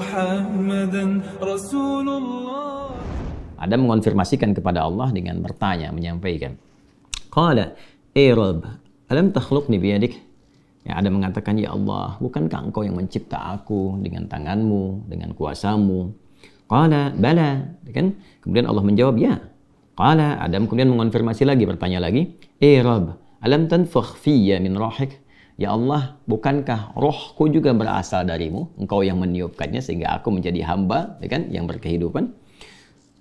محمدا رسول الله. Adam mengonfirmasikan kepada Allah dengan bertanya, menyampaikan. Qala, Rabb, alam takhluqni biyadik? Ya, Adam mengatakan, ya Allah, bukankah engkau yang mencipta aku dengan tanganmu, dengan kuasamu? Qala, bala. Kan? Kemudian Allah menjawab, ya. Qala, Adam kemudian mengonfirmasi lagi, bertanya lagi, Rabb, alam tanfakh fiyya min rohik? Ya Allah, bukankah rohku juga berasal darimu? Engkau yang meniupkannya sehingga aku menjadi hamba, kan, yang berkehidupan.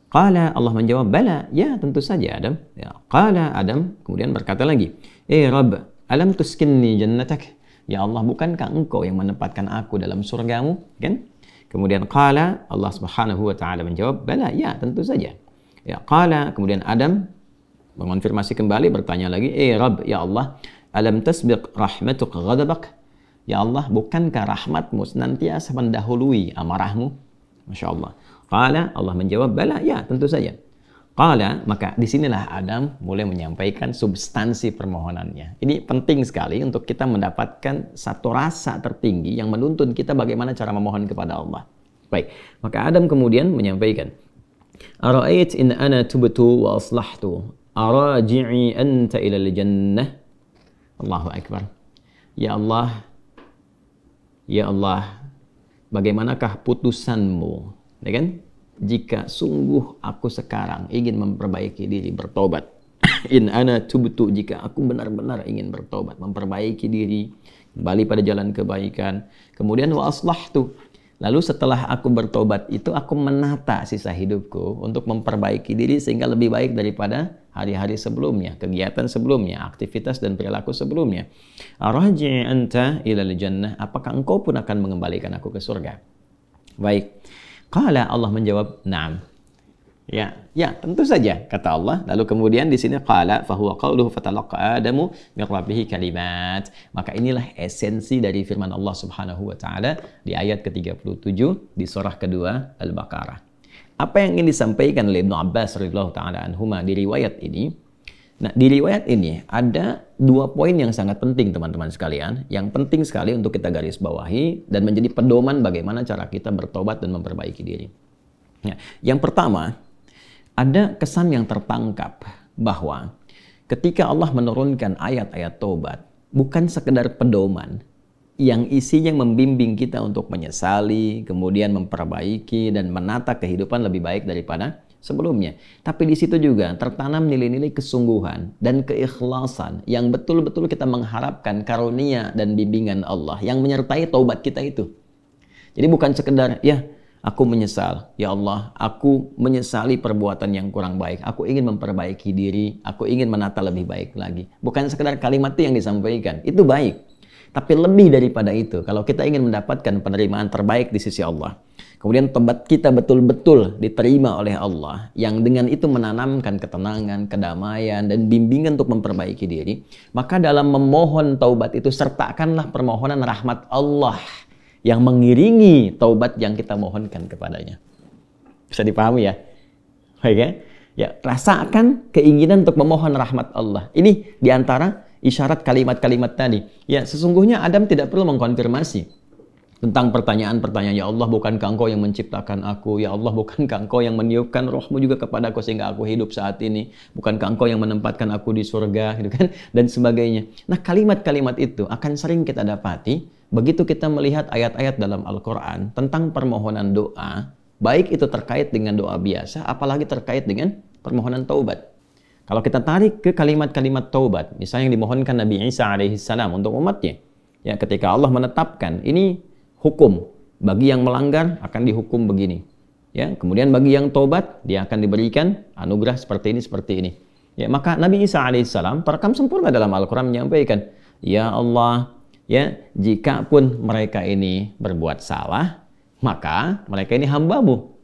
Qala, Allah menjawab, bala, ya tentu saja Adam. Ya. Qala, Adam kemudian berkata lagi, Rabb, alam tuskinni jannatak? Ya Allah, bukankah engkau yang menempatkan aku dalam surgamu? Kan? Kemudian qala, Allah Subhanahu wa taala menjawab, bala, ya tentu saja. Ya, qala, kemudian Adam mengonfirmasi kembali, bertanya lagi, Rabb, ya Allah, alam tasbiq rahmatuk ghadabak? Ya Allah, bukankah rahmatmu senantiasa mendahului amarahmu? Masya Allah. Qala, Allah menjawab, bala, ya tentu saja. Qala, maka disinilah Adam mulai menyampaikan substansi permohonannya. Ini penting sekali untuk kita mendapatkan satu rasa tertinggi yang menuntun kita bagaimana cara memohon kepada Allah. Baik, maka Adam kemudian menyampaikan, Ara'ait in ana tubtu wa aslahtu, araji'i anta ilal jannah. Allahu Akbar. Ya Allah, bagaimanakah putusanmu? Ya kan? Jika sungguh aku sekarang ingin memperbaiki diri, bertobat. In ana tubtu, jika aku benar-benar ingin bertobat, memperbaiki diri, kembali pada jalan kebaikan. Kemudian wa aslahtu. Lalu setelah aku bertobat itu aku menata sisa hidupku untuk memperbaiki diri sehingga lebih baik daripada hari-hari sebelumnya, kegiatan sebelumnya, aktivitas dan perilaku sebelumnya. Arji' anta ilal jannah, apakah engkau pun akan mengembalikan aku ke surga? Baik. Qala, Allah menjawab, na'am. Ya, tentu saja, kata Allah. Lalu kemudian di sini qala fahuwa qauluhu fatalaqa Adamu min rabbih kalimat. Maka inilah esensi dari firman Allah Subhanahu wa taala di ayat ke-37 di surah kedua Al-Baqarah. Apa yang ingin disampaikan oleh Ibnu Abbas radhiyallahu taala anhuma di riwayat ini? Nah, di riwayat ini ada dua poin yang sangat penting teman-teman sekalian, yang penting sekali untuk kita garis bawahi dan menjadi pedoman bagaimana cara kita bertobat dan memperbaiki diri. Ya, yang pertama, ada kesan yang tertangkap bahwa ketika Allah menurunkan ayat-ayat taubat, bukan sekedar pedoman yang isinya membimbing kita untuk menyesali, kemudian memperbaiki dan menata kehidupan lebih baik daripada sebelumnya. Tapi di situ juga tertanam nilai-nilai kesungguhan dan keikhlasan yang betul-betul kita mengharapkan karunia dan bimbingan Allah yang menyertai taubat kita itu. Jadi bukan sekedar, ya aku menyesal, ya Allah, aku menyesali perbuatan yang kurang baik, aku ingin memperbaiki diri, aku ingin menata lebih baik lagi. Bukan sekedar kalimat itu yang disampaikan, itu baik. Tapi lebih daripada itu, kalau kita ingin mendapatkan penerimaan terbaik di sisi Allah, kemudian tobat kita betul-betul diterima oleh Allah, yang dengan itu menanamkan ketenangan, kedamaian, dan bimbingan untuk memperbaiki diri, maka dalam memohon taubat itu sertakanlah permohonan rahmat Allah yang mengiringi taubat yang kita mohonkan kepadanya. Bisa dipahami ya? Baik ya? Ya, rasakan keinginan untuk memohon rahmat Allah. Ini diantara isyarat kalimat-kalimat tadi. Ya, sesungguhnya Adam tidak perlu mengkonfirmasi tentang pertanyaan-pertanyaan, ya Allah, bukankah engkau yang menciptakan aku? Ya Allah, bukankah engkau yang meniupkan rohmu juga kepadaku sehingga aku hidup saat ini? Bukankah engkau yang menempatkan aku di surga? Gitu kan? Dan sebagainya. Nah, kalimat-kalimat itu akan sering kita dapati begitu kita melihat ayat-ayat dalam Al-Quran tentang permohonan doa, baik itu terkait dengan doa biasa, apalagi terkait dengan permohonan taubat. Kalau kita tarik ke kalimat-kalimat taubat, misalnya yang dimohonkan Nabi Isa alaihissalam untuk umatnya, ya ketika Allah menetapkan ini hukum, bagi yang melanggar akan dihukum begini, ya kemudian bagi yang taubat dia akan diberikan anugerah seperti ini, ya maka Nabi Isa alaihissalam terekam sempurna dalam Al-Quran menyampaikan, ya Allah, ya jika pun mereka ini berbuat salah, maka mereka ini hambamu.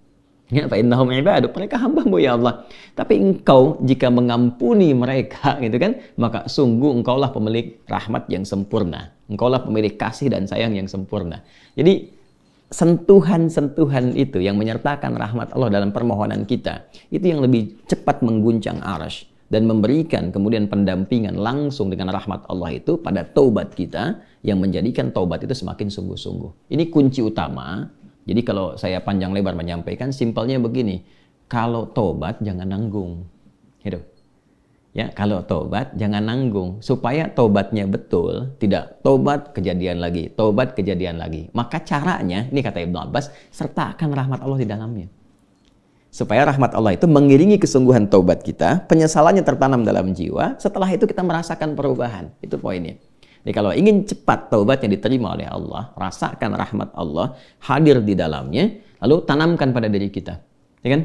Ya, fa innahum ibaduk, mereka hambamu ya Allah. Tapi engkau jika mengampuni mereka, gitu kan, maka sungguh engkaulah pemilik rahmat yang sempurna. Engkaulah pemilik kasih dan sayang yang sempurna. Jadi sentuhan-sentuhan itu yang menyertakan rahmat Allah dalam permohonan kita, itu yang lebih cepat mengguncang arasy dan memberikan kemudian pendampingan langsung dengan rahmat Allah itu pada taubat kita yang menjadikan taubat itu semakin sungguh-sungguh. Ini kunci utama Jadi kalau saya panjang lebar menyampaikan, simpelnya begini. Kalau tobat jangan nanggung. Gitu. Ya, kalau tobat jangan nanggung, supaya tobatnya betul, tidak tobat kejadian lagi, tobat kejadian lagi. Maka caranya, ini kata Ibnu Abbas, sertakan rahmat Allah di dalamnya. Supaya rahmat Allah itu mengiringi kesungguhan taubat kita, penyesalannya tertanam dalam jiwa, setelah itu kita merasakan perubahan. Itu poinnya. Jadi kalau ingin cepat taubatnya diterima oleh Allah, rasakan rahmat Allah hadir di dalamnya, lalu tanamkan pada diri kita. Ya kan?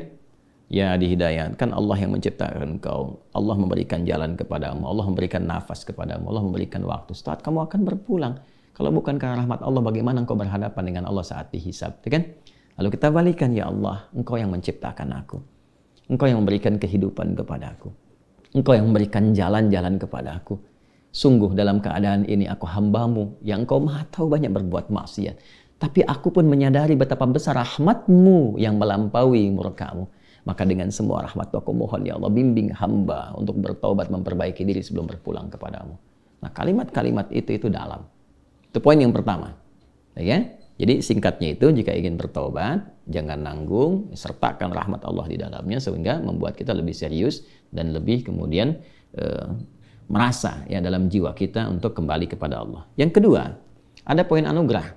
Ya, dihidayatkan Allah yang menciptakan engkau. Allah memberikan jalan kepadamu. Allah memberikan nafas kepadamu. Allah memberikan waktu. Saat kamu akan berpulang. Kalau bukan karena rahmat Allah, bagaimana engkau berhadapan dengan Allah saat dihisab? Ya kan? Lalu kita balikan, ya Allah, engkau yang menciptakan aku. Engkau yang memberikan kehidupan kepadaku. Engkau yang memberikan jalan-jalan kepadaku. Sungguh dalam keadaan ini aku hambamu yang engkau maha tahu banyak berbuat maksiat. Tapi aku pun menyadari betapa besar rahmatmu yang melampaui murkamu. Maka dengan semua rahmat aku mohon ya Allah, bimbing hamba untuk bertobat, memperbaiki diri sebelum berpulang kepadamu. Nah, kalimat-kalimat itu dalam. Itu poin yang pertama. Ya? Jadi singkatnya itu, jika ingin bertobat, jangan nanggung, sertakan rahmat Allah di dalamnya sehingga membuat kita lebih serius dan lebih kemudian merasa ya dalam jiwa kita untuk kembali kepada Allah. Yang kedua, ada poin anugerah.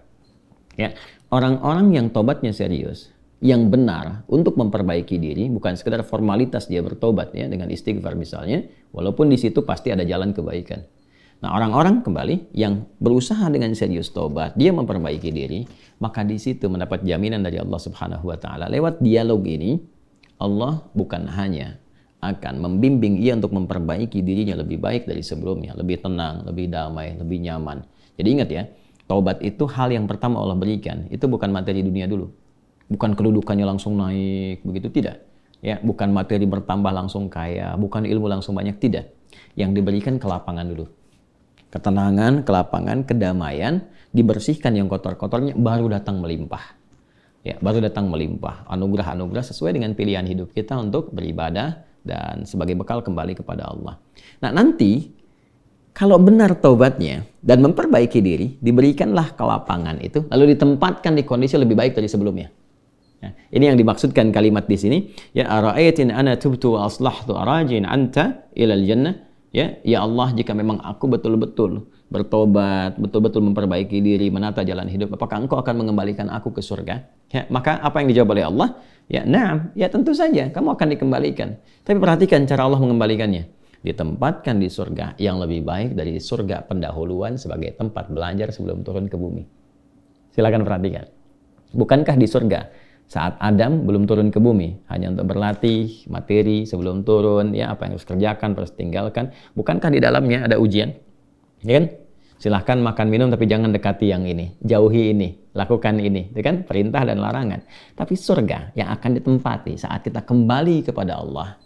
Ya, orang-orang yang tobatnya serius, yang benar untuk memperbaiki diri, bukan sekedar formalitas dia bertobat ya dengan istighfar misalnya, walaupun di situ pasti ada jalan kebaikan. Nah, orang-orang kembali yang berusaha dengan serius tobat, dia memperbaiki diri, maka di situ mendapat jaminan dari Allah Subhanahu wa taala. Lewat dialog ini, Allah bukan hanya akan membimbing ia untuk memperbaiki dirinya lebih baik dari sebelumnya, lebih tenang, lebih damai, lebih nyaman. Jadi ingat ya, taubat itu hal yang pertama Allah berikan, itu bukan materi dunia dulu. Bukan kedudukannya langsung naik, begitu tidak. Ya, bukan materi bertambah langsung kaya, bukan ilmu langsung banyak, tidak. Yang diberikan kelapangan dulu. Ketenangan, kelapangan, kedamaian, dibersihkan yang kotor-kotornya, baru datang melimpah. Ya, baru datang melimpah. Anugerah-anugerah sesuai dengan pilihan hidup kita untuk beribadah dan sebagai bekal kembali kepada Allah. Nah, nanti kalau benar taubatnya dan memperbaiki diri, diberikanlah kelapangan itu, lalu ditempatkan di kondisi lebih baik dari sebelumnya. Ya, ini yang dimaksudkan kalimat di sini. Ya, ara'aitin ana tubtu wa aslahtu arajin anta ilal jannah. Ya Allah, jika memang aku betul-betul bertobat, betul-betul memperbaiki diri, menata jalan hidup, apakah engkau akan mengembalikan aku ke surga? Ya, maka apa yang dijawab oleh Allah? Ya, na'am, ya tentu saja, kamu akan dikembalikan. Tapi perhatikan cara Allah mengembalikannya. Ditempatkan di surga yang lebih baik dari surga pendahuluan sebagai tempat belajar sebelum turun ke bumi. Silakan perhatikan. Bukankah di surga saat Adam belum turun ke bumi, hanya untuk berlatih materi sebelum turun, ya apa yang harus kerjakan, harus tinggalkan. Bukankah di dalamnya ada ujian? Ya kan? Silahkan makan minum tapi jangan dekati yang ini, jauhi ini, lakukan ini, ya kan? Perintah dan larangan. Tapi surga yang akan ditempati saat kita kembali kepada Allah.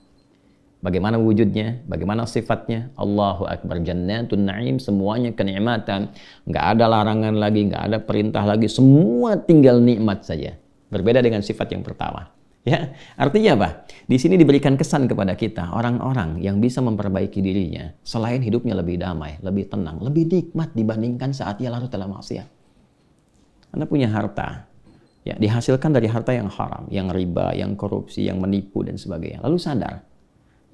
Bagaimana wujudnya? Bagaimana sifatnya? Allahu Akbar, jannatun na'im, semuanya kenikmatan. Nggak ada larangan lagi, nggak ada perintah lagi, semua tinggal nikmat saja. Berbeda dengan sifat yang pertama. Ya, artinya apa? Di sini diberikan kesan kepada kita, orang-orang yang bisa memperbaiki dirinya, selain hidupnya lebih damai, lebih tenang, lebih nikmat dibandingkan saat ia larut dalam maksiat. Anda punya harta, ya dihasilkan dari harta yang haram, yang riba, yang korupsi, yang menipu dan sebagainya. Lalu sadar,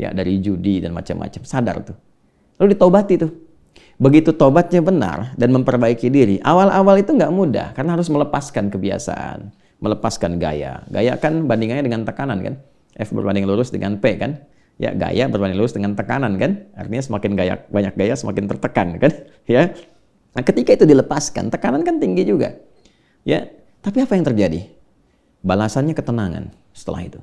ya dari judi dan macam-macam, sadar tuh. Lalu ditaubati tuh. Begitu tobatnya benar dan memperbaiki diri, awal-awal itu nggak mudah karena harus melepaskan kebiasaan, melepaskan gaya. Gaya kan bandingannya dengan tekanan kan? F berbanding lurus dengan P kan? Ya, gaya berbanding lurus dengan tekanan kan? Artinya semakin gaya, banyak gaya semakin tertekan kan? Ya. Nah, ketika itu dilepaskan, tekanan kan tinggi juga. Ya, tapi apa yang terjadi? Balasannya ketenangan setelah itu.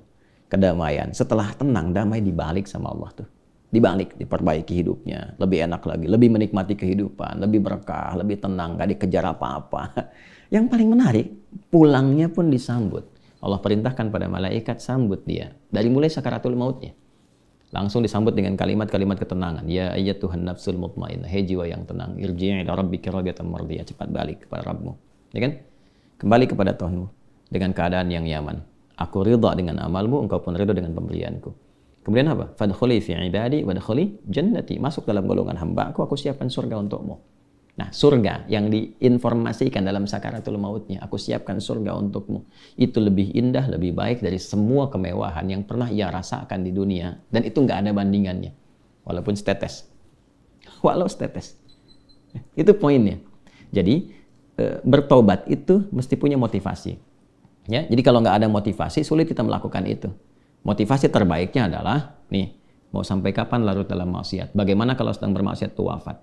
Kedamaian. Setelah tenang, damai dibalik sama Allah tuh. Dibalik, diperbaiki hidupnya. Lebih enak lagi, lebih menikmati kehidupan, lebih berkah, lebih tenang, gak dikejar apa-apa. Yang paling menarik, pulangnya pun disambut. Allah perintahkan pada malaikat, sambut dia. Dari mulai sakaratul mautnya. Langsung disambut dengan kalimat-kalimat ketenangan. Ya ayyatuhan nafsul mutmainnah, hei jiwa yang tenang. Irji'i ila rabbika radiyatan mardiyah. Cepat balik kepada Rabbmu. Ya kan? Kembali kepada Tuhanmu. Dengan keadaan yang nyaman. Aku ridha dengan amalmu, engkau pun ridha dengan pemberianku. Kemudian apa? Fadkhuli fi ibadi wadkhuli jannati. Masuk dalam golongan hamba aku siapkan surga untukmu. Nah, surga yang diinformasikan dalam sakaratul mautnya, aku siapkan surga untukmu. Itu lebih indah, lebih baik dari semua kemewahan yang pernah ia rasakan di dunia. Dan itu nggak ada bandingannya. Walaupun setetes. Walau setetes. Itu poinnya. Jadi, bertobat itu mesti punya motivasi. Ya, jadi kalau nggak ada motivasi, sulit kita melakukan itu. Motivasi terbaiknya adalah, nih, mau sampai kapan larut dalam maksiat? Bagaimana kalau sedang bermaksiat itu wafat?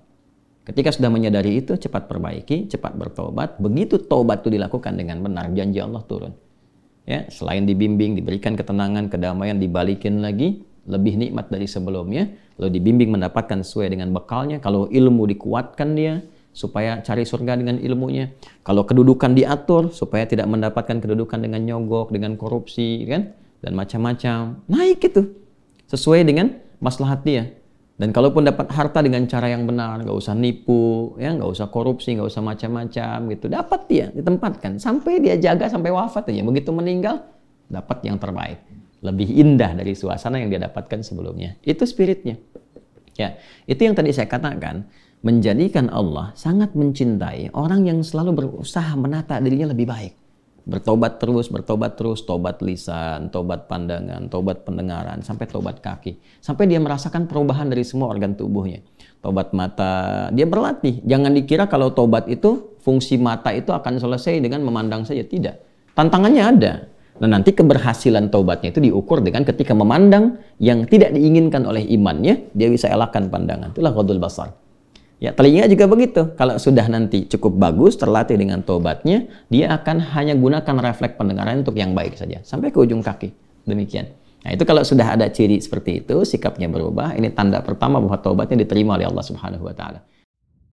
Ketika sudah menyadari itu, cepat perbaiki, cepat bertobat. Begitu tobat itu dilakukan dengan benar, janji Allah turun. Ya, selain dibimbing, diberikan ketenangan, kedamaian, dibalikin lagi, lebih nikmat dari sebelumnya. Lalu dibimbing mendapatkan sesuai dengan bekalnya. Kalau ilmu dikuatkan dia, supaya cari surga dengan ilmunya. Kalau kedudukan diatur, supaya tidak mendapatkan kedudukan dengan nyogok, dengan korupsi, kan? Dan macam-macam. Naik itu. Sesuai dengan maslahat dia. Dan kalaupun dapat harta dengan cara yang benar, nggak usah nipu, ya, nggak usah korupsi, nggak usah macam-macam gitu. Dapat dia, ditempatkan. Sampai dia jaga sampai wafat aja. Begitu meninggal, dapat yang terbaik. Lebih indah dari suasana yang dia dapatkan sebelumnya. Itu spiritnya. Ya, itu yang tadi saya katakan, menjadikan Allah sangat mencintai orang yang selalu berusaha menata dirinya lebih baik. Bertobat terus, tobat lisan, tobat pandangan, tobat pendengaran, sampai tobat kaki. Sampai dia merasakan perubahan dari semua organ tubuhnya. Tobat mata, dia berlatih. Jangan dikira kalau tobat itu, fungsi mata itu akan selesai dengan memandang saja. Tidak. Tantangannya ada. Nah, nanti keberhasilan tobatnya itu diukur dengan ketika memandang yang tidak diinginkan oleh imannya, dia bisa elakkan pandangan. Itulah ghadul basar. Ya, telinga juga begitu. Kalau sudah nanti cukup bagus, terlatih dengan tobatnya, dia akan hanya gunakan refleks pendengaran untuk yang baik saja. Sampai ke ujung kaki. Demikian. Nah, itu kalau sudah ada ciri seperti itu, sikapnya berubah. Ini tanda pertama bahwa tobatnya diterima oleh Allah Subhanahu wa Ta'ala.